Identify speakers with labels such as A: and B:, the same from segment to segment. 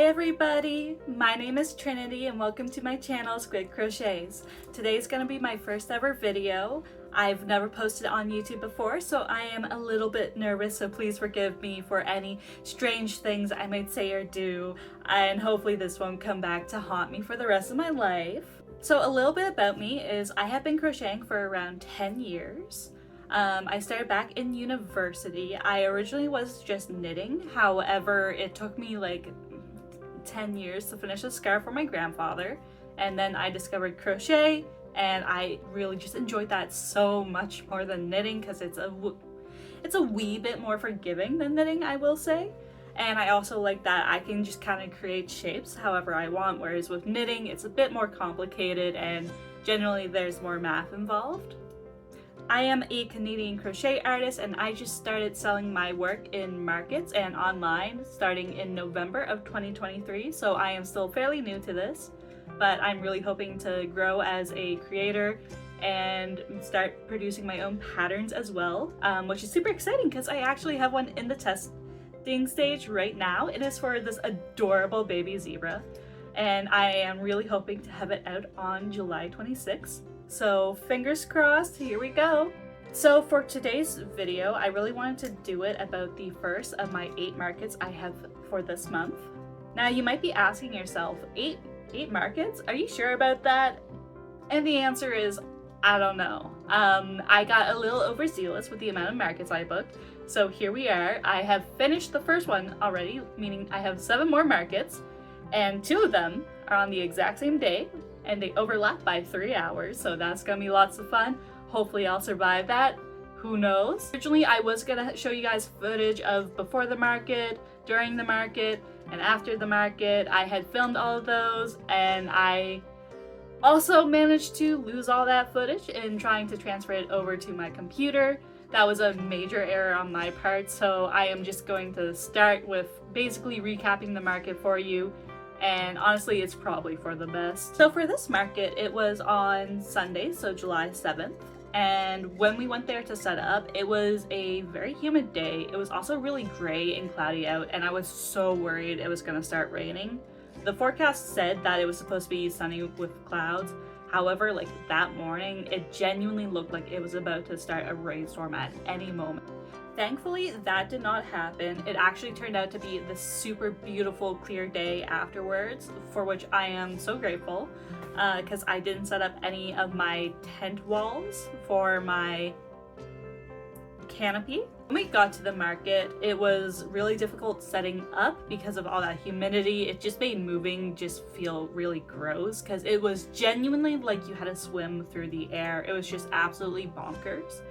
A: everybody, my name is Trinity and welcome to my channel Squid Crochets. Today's gonna be my first ever video. I've never posted on YouTube before, so I am a little bit nervous, so please forgive me for any strange things I might say or do, and hopefully this won't come back to haunt me for the rest of my life. So a little bit about me is I have been crocheting for around 10 years. I started back in university. I originally was just knitting, however it took me like 10 years to finish a scarf for my grandfather, and then I discovered crochet and I really just enjoyed that so much more than knitting because it's a wee bit more forgiving than knitting, I will say. And I also like that I can just kind of create shapes however I want, whereas with knitting it's a bit more complicated and generally there's more math involved. I am a Canadian crochet artist and I just started selling my work in markets and online starting in November of 2023, so I am still fairly new to this, but I'm really hoping to grow as a creator and start producing my own patterns as well, which is super exciting because I actually have one in the testing stage right now. It is for this adorable baby zebra and I am really hoping to have it out on July 26th. So fingers crossed, here we go. So for today's video, I really wanted to do it about the first of my 8 markets I have for this month. Now you might be asking yourself, 8 markets? Are you sure about that? And the answer is, I don't know. I got a little overzealous with the amount of markets I booked. So here we are. I have finished the first one already, meaning I have 7 more markets, and 2 of them are on the exact same day, and they overlap by 3 hours, so that's gonna be lots of fun. Hopefully I'll survive that. Who knows? Originally I was gonna show you guys footage of before the market, during the market, and after the market. I had filmed all of those, and I also managed to lose all that footage in trying to transfer it over to my computer. That was a major error on my part, so I am just going to start with basically recapping the market for you. And honestly, it's probably for the best. So for this market, it was on Sunday, so July 7th. And when we went there to set up, it was a very humid day. It was also really gray and cloudy out, and I was so worried it was gonna start raining. The forecast said that it was supposed to be sunny with clouds. However, like that morning, it genuinely looked like it was about to start a rainstorm at any moment. Thankfully, that did not happen. It actually turned out to be the super beautiful clear day afterwards, for which I am so grateful, because I didn't set up any of my tent walls for my canopy. When we got to the market, it was really difficult setting up because of all that humidity. It just made moving just feel really gross because it was genuinely like you had to swim through the air. It was just absolutely bonkers.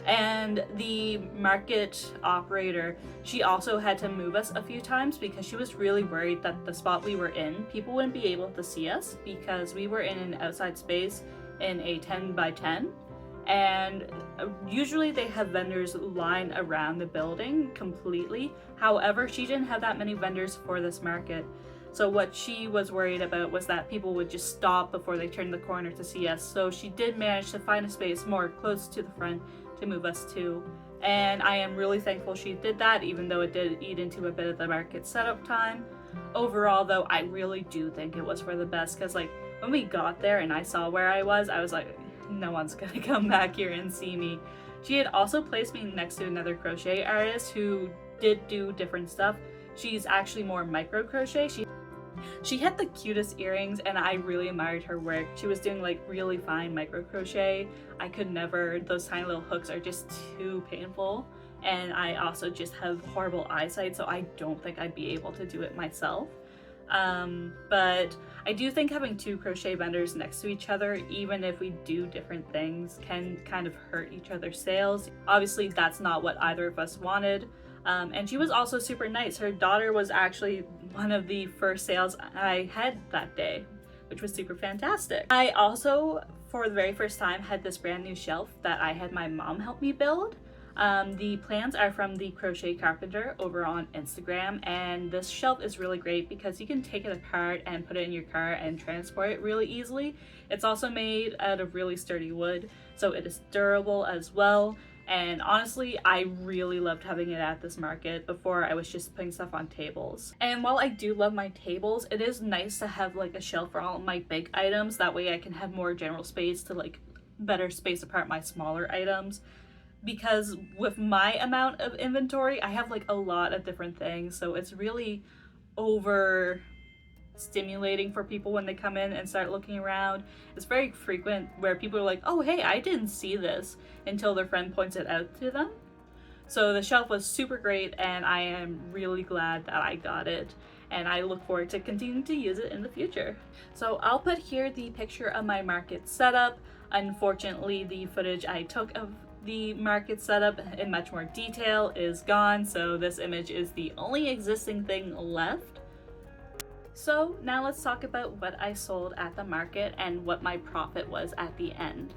A: And the market operator, she also had to move us a few times because she was really worried that the spot we were in, people wouldn't be able to see us because we were in an outside space in a 10 by 10. And usually they have vendors line around the building completely. However, she didn't have that many vendors for this market. So what she was worried about was that people would just stop before they turned the corner to see us. So she did manage to find a space more close to the front to move us to. And I am really thankful she did that, even though it did eat into a bit of the market setup time. Overall though, I really do think it was for the best, because like when we got there and I saw where I was like, no one's gonna come back here and see me. She had also placed me next to another crochet artist who did do different stuff. She's actually more micro crochet. She had the cutest earrings and I really admired her work. She was doing like really fine micro crochet. I could never, those tiny little hooks are just too painful. And I also just have horrible eyesight, so I don't think I'd be able to do it myself. But I do think having 2 crochet vendors next to each other, even if we do different things, can kind of hurt each other's sales. Obviously that's not what either of us wanted. And she was also super nice. Her daughter was actually one of the first sales I had that day, which was super fantastic. I also, for the very first time, had this brand new shelf that I had my mom help me build. The plans are from the Crochet Carpenter over on Instagram, and this shelf is really great because you can take it apart and put it in your car and transport it really easily. It's also made out of really sturdy wood, so it is durable as well. And honestly, I really loved having it at this market. Before, I was just putting stuff on tables. And while I do love my tables, it is nice to have like a shelf for all my big items. That way I can have more general space to like better space apart my smaller items. Because with my amount of inventory, I have like a lot of different things. So it's really over stimulating for people when they come in and start looking around. It's very frequent where people are like, oh hey, I didn't see this, until their friend points it out to them. So the shelf was super great, and I am really glad that I got it, and I look forward to continuing to use it in the future. So I'll put here the picture of my market setup. Unfortunately, the footage I took of the market setup in much more detail is gone, so this image is the only existing thing left. So now let's talk about what I sold at the market and what my profit was at the end.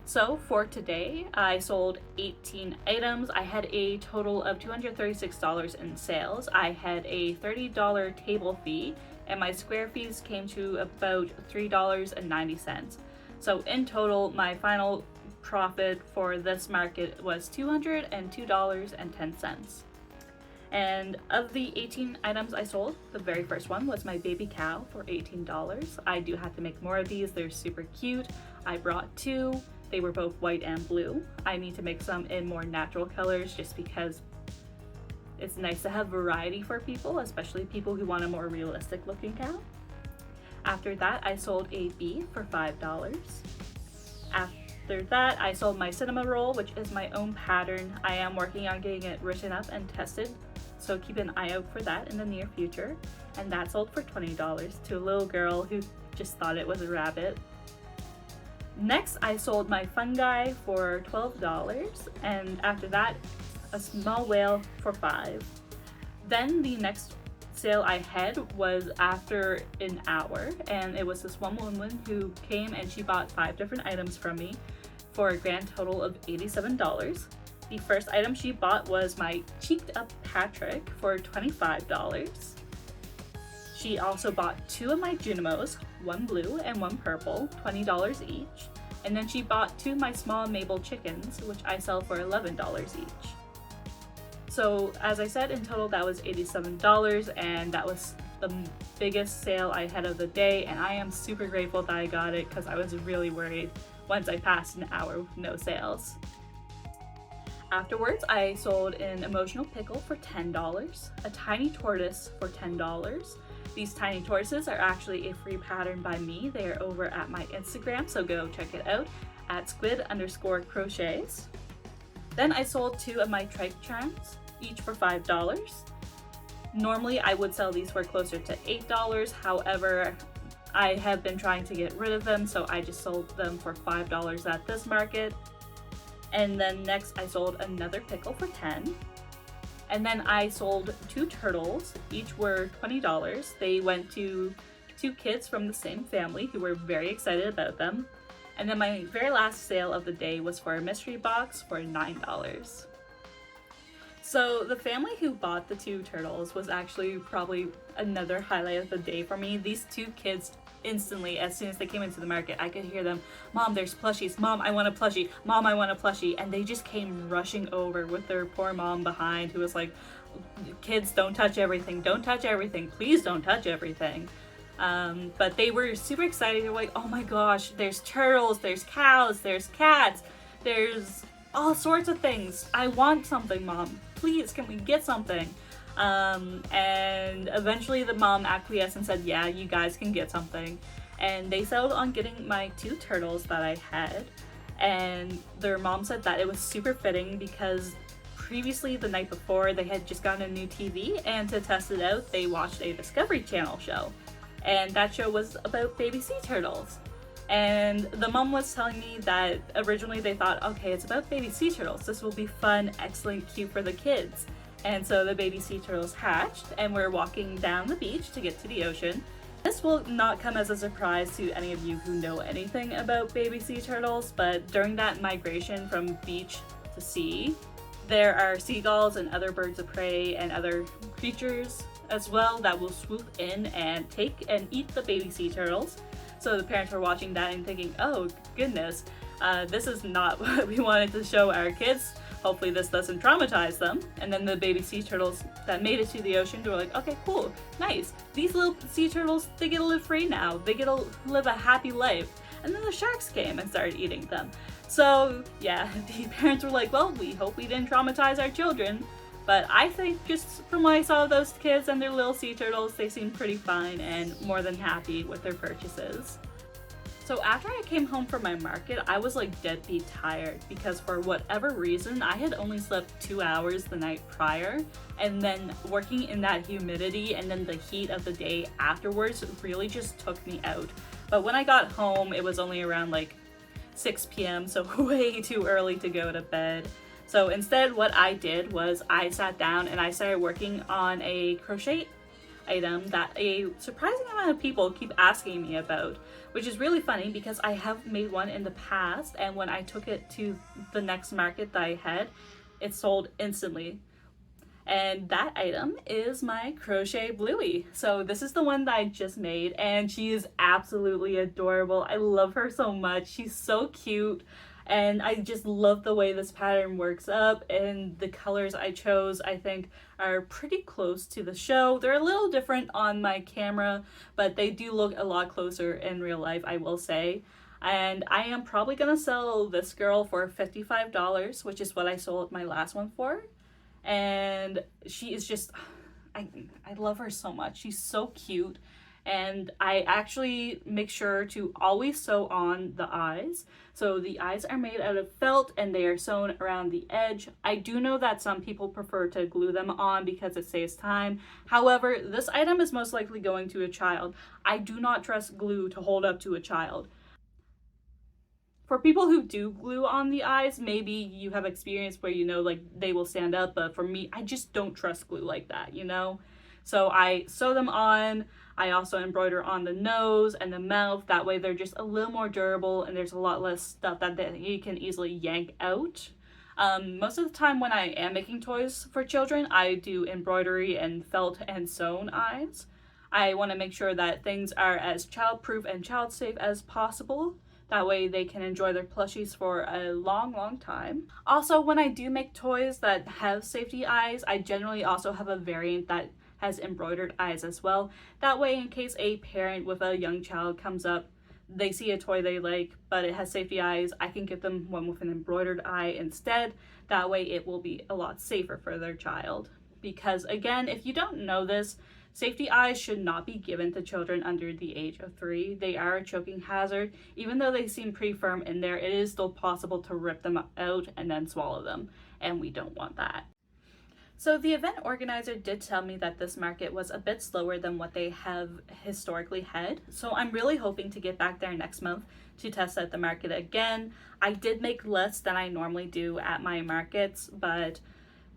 A: So for today, I sold 18 items. I had a total of $236 in sales. I had a $30 table fee, and my square fees came to about $3.90. So in total, my final profit for this market was $202.10. And of the 18 items I sold, the very first one was my baby cow for $18. I do have to make more of these. They're super cute. I brought 2. They were both white and blue. I need to make some in more natural colors just because it's nice to have variety for people, especially people who want a more realistic looking cow. After that, I sold a bee for $5. After that, I sold my cinema roll, which is my own pattern. I am working on getting it written up and tested, so keep an eye out for that in the near future. And that sold for $20 to a little girl who just thought it was a rabbit. Next, I sold my fungi for $12, and after that, a small whale for $5. Then the next sale I had was after an hour, and it was this one woman who came and she bought 5 different items from me for a grand total of $87. The first item she bought was my cheeked up Patrick for $25. She also bought 2 of my Junimos, one blue and one purple, $20 each. And then she bought 2 of my small Mabel chickens, which I sell for $11 each. So as I said, in total that was $87, and that was the biggest sale I had of the day, and I am super grateful that I got it because I was really worried once I passed an hour with no sales. Afterwards, I sold an emotional pickle for $10, a tiny tortoise for $10. These tiny tortoises are actually a free pattern by me. They are over at my Instagram, so go check it out at squid_crochets. Then I sold 2 of my tripe charms, each for $5. Normally I would sell these for closer to $8, however, I have been trying to get rid of them, so I just sold them for $5 at this market. And then next I sold another pickle for $10. And then I sold 2 turtles, each were $20. They went to 2 kids from the same family who were very excited about them. And then my very last sale of the day was for a mystery box for $9. So the family who bought the 2 turtles was actually probably another highlight of the day for me. These 2 kids instantly, as soon as they came into the market, I could hear them, "Mom, there's plushies. Mom, I want a plushie. Mom, I want a plushie." And they just came rushing over with their poor mom behind, who was like, "Kids, don't touch everything. Don't touch everything. Please don't touch everything." But they were super excited. They're like, "Oh my gosh, there's turtles, there's cows, there's cats, there's all sorts of things. I want something, Mom. Please, can we get something?" And eventually the mom acquiesced and said, "Yeah, you guys can get something." And they settled on getting my 2 turtles that I had. And their mom said that it was super fitting because previously, the night before, they had just gotten a new TV, and to test it out, they watched a Discovery Channel show. And that show was about baby sea turtles. And the mom was telling me that originally they thought, okay, it's about baby sea turtles. This will be fun, excellent, cute for the kids. And so the baby sea turtles hatched, and we're walking down the beach to get to the ocean. This will not come as a surprise to any of you who know anything about baby sea turtles, but during that migration from beach to sea, there are seagulls and other birds of prey and other creatures as well that will swoop in and take and eat the baby sea turtles. So the parents were watching that and thinking, oh goodness, this is not what we wanted to show our kids. Hopefully this doesn't traumatize them. And then the baby sea turtles that made it to the ocean, they were like, okay, cool, nice. These little sea turtles, they get to live free now. They get to live a happy life. And then the sharks came and started eating them. So yeah, the parents were like, well, we hope we didn't traumatize our children. But I think just from what I saw of those kids and their little sea turtles, they seemed pretty fine and more than happy with their purchases. So after I came home from my market, I was like deadbeat tired because for whatever reason, I had only slept 2 hours the night prior, and then working in that humidity and then the heat of the day afterwards really just took me out. But when I got home, it was only around like 6 p.m., so way too early to go to bed. So instead, what I did was I sat down and I started working on a crochet item that a surprising amount of people keep asking me about, which is really funny because I have made one in the past, and when I took it to the next market that I had, it sold instantly. And that item is my crochet bluey. So this is the one that I just made, and she is absolutely adorable. I love her so much. She's so cute. And I just love the way this pattern works up, and the colors I chose I think are pretty close to the show. They're a little different on my camera, but they do look a lot closer in real life, I will say. And I am probably gonna sell this girl for $55, which is what I sold my last one for. And she is just, I love her so much. She's so cute. And I actually make sure to always sew on the eyes. So the eyes are made out of felt and they are sewn around the edge. I do know that some people prefer to glue them on because it saves time. However, this item is most likely going to a child. I do not trust glue to hold up to a child. For people who do glue on the eyes, maybe you have experience where you know like they will stand up, but for me, I just don't trust glue like that, you know? So I sew them on. I also embroider on the nose and the mouth. That way they're just a little more durable and there's a lot less stuff that you can easily yank out. Most of the time when I am making toys for children, I do embroidery and felt and sewn eyes. I want to make sure that things are as child-proof and child-safe as possible. That way they can enjoy their plushies for a long, long time. Also, when I do make toys that have safety eyes, I generally also have a variant that has embroidered eyes as well. That way, in case a parent with a young child comes up, they see a toy they like, but it has safety eyes, I can give them one with an embroidered eye instead. That way it will be a lot safer for their child. Because again, if you don't know this, safety eyes should not be given to children under the age of 3. They are a choking hazard. Even though they seem pretty firm in there, it is still possible to rip them out and then swallow them, and we don't want that. So the event organizer did tell me that this market was a bit slower than what they have historically had. So I'm really hoping to get back there next month to test out the market again. I did make less than I normally do at my markets, but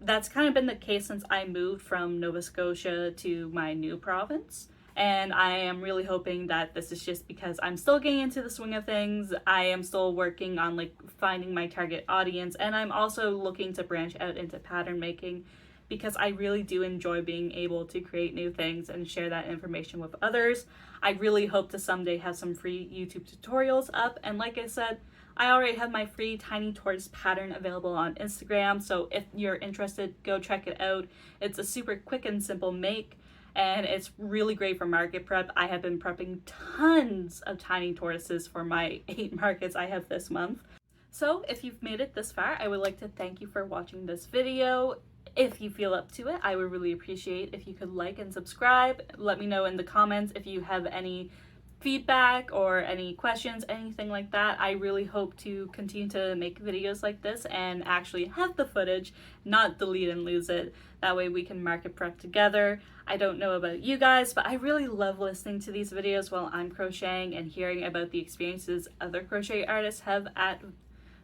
A: that's kind of been the case since I moved from Nova Scotia to my new province. And I am really hoping that this is just because I'm still getting into the swing of things. I am still working on like finding my target audience, and I'm also looking to branch out into pattern making, because I really do enjoy being able to create new things and share that information with others. I really hope to someday have some free YouTube tutorials up, and like I said, I already have my free tiny tortoise pattern available on Instagram, so if you're interested, go check it out. It's a super quick and simple make, and it's really great for market prep. I have been prepping tons of tiny tortoises for my 8 markets I have this month. So if you've made it this far, I would like to thank you for watching this video. If you feel up to it, I would really appreciate if you could like and subscribe. Let me know in the comments if you have any feedback or any questions, anything like that. I really hope to continue to make videos like this and actually have the footage, not delete and lose it. That way we can market prep together. I don't know about you guys, but I really love listening to these videos while I'm crocheting and hearing about the experiences other crochet artists have at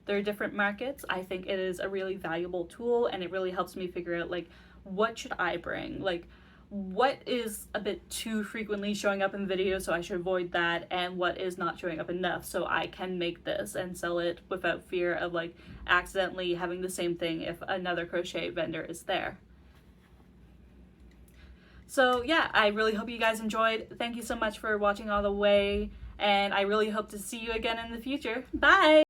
A: their different markets. I think it is a really valuable tool, and it really helps me figure out like what should I bring, like what is a bit too frequently showing up in videos so I should avoid that, and what is not showing up enough so I can make this and sell it without fear of like accidentally having the same thing if another crochet vendor is there. So yeah, I really hope you guys enjoyed. Thank you so much for watching all the way, and I really hope to see you again in the future. Bye!